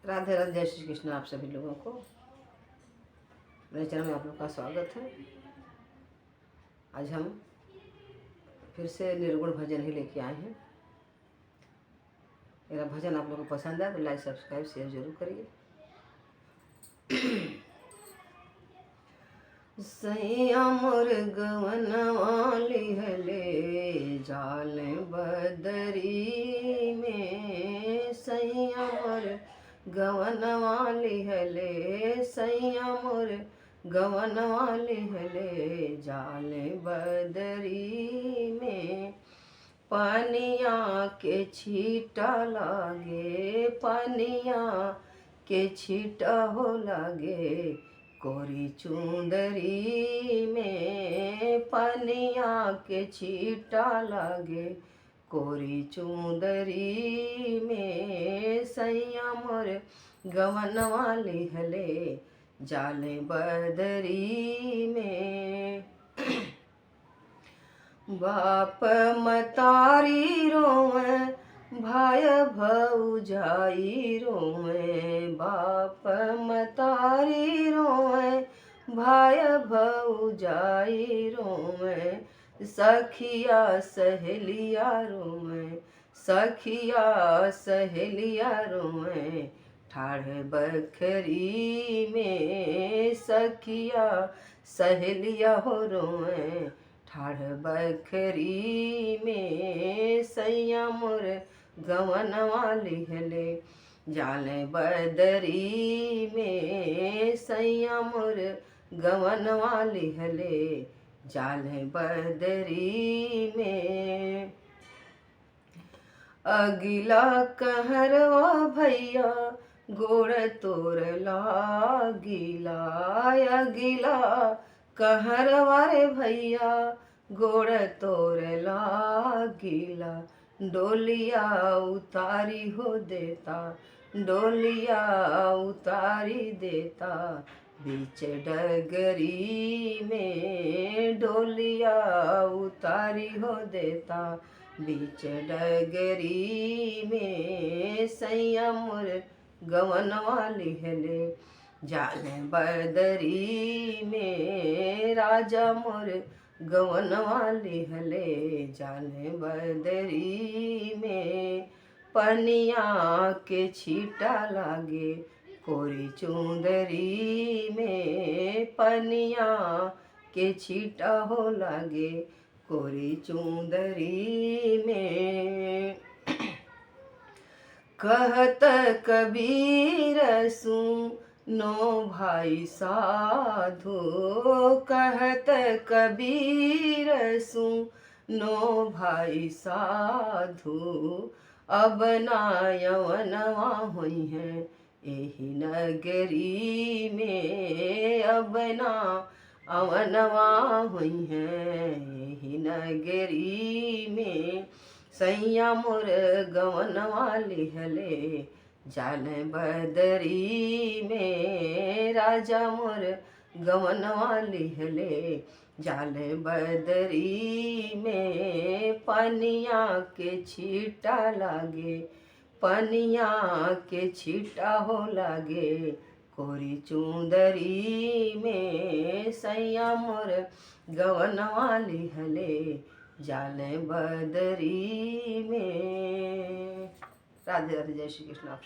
राधे राधे, जय श्री कृष्ण। आप सभी लोगों को मेरे चैनल में आप लोग का स्वागत है। आज हम फिर से निर्गुण भजन ही लेके आए हैं। मेरा भजन आप लोगों को पसंद आए तो लाइक सब्सक्राइब शेयर जरूर करिए। सैया मोर गवनवा लिहले जाल बदरी में, सैया मोर गवनवा लिहले, सैया मोर गवनवा लिहले जाल बदरी में। पनिया के छीटा लागे, पनिया के छीटा हो लागे कोरी चुंदरी में, पनिया के छीटा लागे कोरी चुंदरी में। सैया मोर गवनवा लिहले जाले बदरी में। बाप मतारी रोवे भाय भौजाई रोवे, बाप मतारी रोवे भाय भौजाई रोवे, सखिया सहेलिया रोवे, सखिया सहेलिया रोवे ठाढ़ बखरी में, सखिया सहेलिया हो रोवे ठाढ़ बखरी में। सैया मोर गवनवा लिहले जाले बदरी में, सैया मोर गवनवा लिहले जाले बदरी में। अगिला कहरवा भैया गोड़ तोर लागिला, अगिला कहरवा रे भैया गोड़ तोर लागिला। डोलिया उतारी हो देता, डोलिया उतारी देता बीच डगरी में, डोलिया उतारी हो देता बीच डगरी में। सैया मोर गवनवा लिहले जाले बदरी में, राजा मोर गवनवा लिहले जाले बदरी में। पनिया के छीटा लागे कोरी चुंदरी में, पनिया के छीटा हो लागे कोरी चुंदरी में। कहत कबीर सुनो भाई साधो, कहत कबीर सुनो भाई साधो, अब ना यवनवा हुई है एही नगरी में, अब ना अवनवा हुई है एही नगरी में। सैया मोर गवनवा लिहले जाले बदरी में, राजा मोर गवनवा लिहले जाले बदरी में। पनिया के छीटा लागे, पनिया के छीटा हो लागे कोरी चुंदरी में। सैया मोर गवनवा लिहले जाले बदरी में। राधे राधे, जय श्री कृष्ण। आप